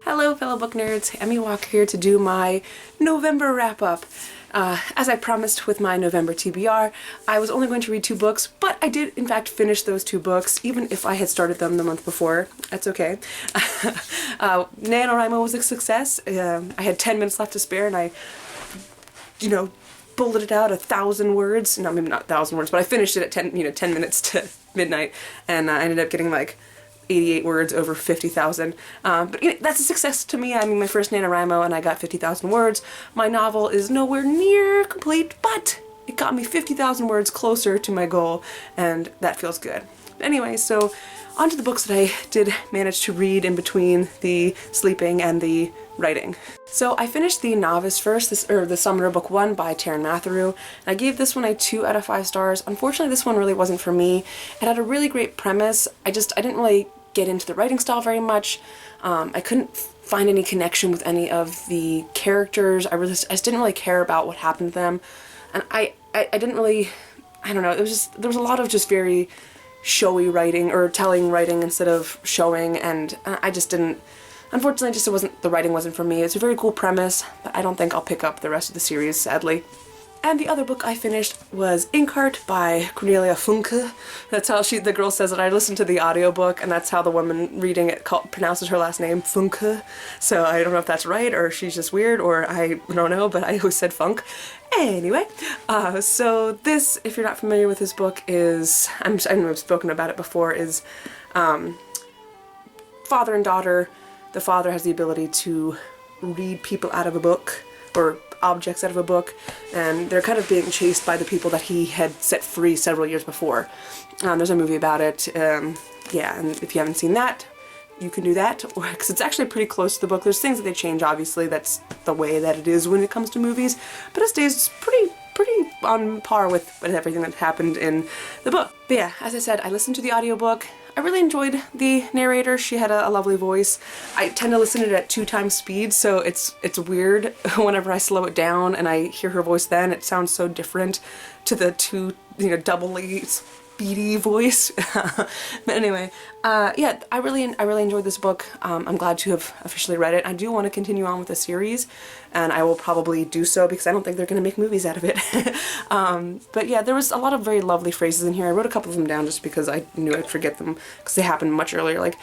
Hello fellow book nerds, Emmy Walker here to do my November wrap-up. As I promised with my November TBR, I was only going to read 2 books, but I did in fact finish those 2 books, even if I had started them the month before. That's okay. NaNoWriMo was a success. I had 10 minutes left to spare and I, bulleted out 1,000 words. No, maybe not 1,000 words, but I finished it at 10 minutes to midnight, and I ended up getting like 88 words over 50,000. But that's a success to me. I mean, my first NaNoWriMo and I got 50,000 words. My novel is nowhere near complete, but it got me 50,000 words closer to my goal, and that feels good. Anyway, so on to the books that I did manage to read in between the sleeping and the writing. So I finished The Novice first, The Summoner Book 1 by Taran Matharu, and I gave this one a 2 out of 5 stars. Unfortunately, this one really wasn't for me. It had a really great premise. I didn't really get into the writing style very much. I couldn't find any connection with any of the characters. I just didn't really care about what happened to them, and I didn't really, I don't know, it was just, there was a lot of just very showy writing, or telling writing instead of showing, and I just didn't, unfortunately, the writing wasn't for me. It's a very cool premise, but I don't think I'll pick up the rest of the series, sadly. And the other book I finished was Inkheart by Cornelia Funke. That's how the girl says it. I listened to the audiobook, and that's how the woman reading it pronounces her last name, Funke. So I don't know if that's right, or she's just weird, or I don't know, but I always said funk. Anyway, so this, if you're not familiar with this book, is, I know I've spoken about it before, is father and daughter. The father has the ability to read people out of a book, or objects out of a book, and they're kind of being chased by the people that he had set free several years before. There's a movie about it, yeah, and if you haven't seen that, you can do that, because it's actually pretty close to the book. There's things that they change, obviously, that's the way that it is when it comes to movies, but it stays pretty on par with everything that happened in the book. But yeah, as I said, I listened to the audiobook. I really enjoyed the narrator. She had a lovely voice. I tend to listen to it at 2 times speed, so it's weird whenever I slow it down and I hear her voice then. It sounds so different to the 2, doubly speedy voice. But anyway, yeah, I really enjoyed this book. I'm glad to have officially read it. I do want to continue on with the series, and I will probably do so because I don't think they're going to make movies out of it. But yeah, there was a lot of very lovely phrases in here. I wrote a couple of them down just because I knew I'd forget them because they happened much earlier, like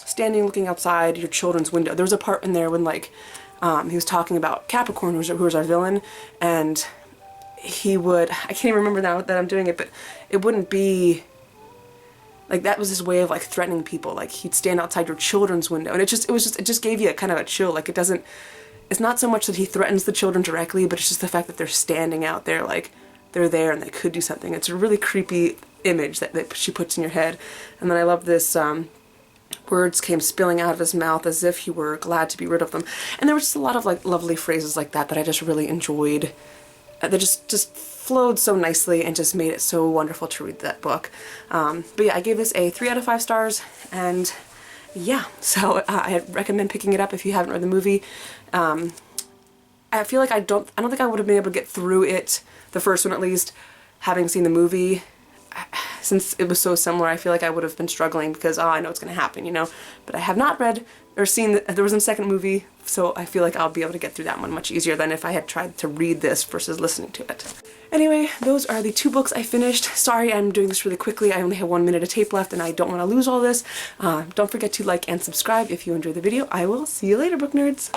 standing looking outside your children's window. There was a part in there when he was talking about Capricorn, who was our villain, and he would, I can't even remember now that I'm doing it, but it wouldn't be, like, that was his way of, like, threatening people. Like, he'd stand outside your children's window, and it just gave you a kind of a chill. Like, it's not so much that he threatens the children directly, but it's just the fact that they're standing out there, like, they're there and they could do something. It's a really creepy image that she puts in your head. And then I love this, words came spilling out of his mouth as if he were glad to be rid of them. And there were just a lot of, like, lovely phrases like that I just really enjoyed. That just flowed so nicely and just made it so wonderful to read that book. But yeah, I gave this a 3 out of 5 stars, and yeah, so I recommend picking it up if you haven't read the movie. I feel like I don't think I would have been able to get through it, the first one at least, having seen the movie. Since it was so similar, I feel like I would have been struggling because, I know what's going to happen, But I have not read or seen, there was a second movie, so I feel like I'll be able to get through that one much easier than if I had tried to read this versus listening to it. Anyway, those are the 2 books I finished. Sorry I'm doing this really quickly. I only have 1 minute of tape left and I don't want to lose all this. Don't forget to like and subscribe if you enjoyed the video. I will see you later, book nerds!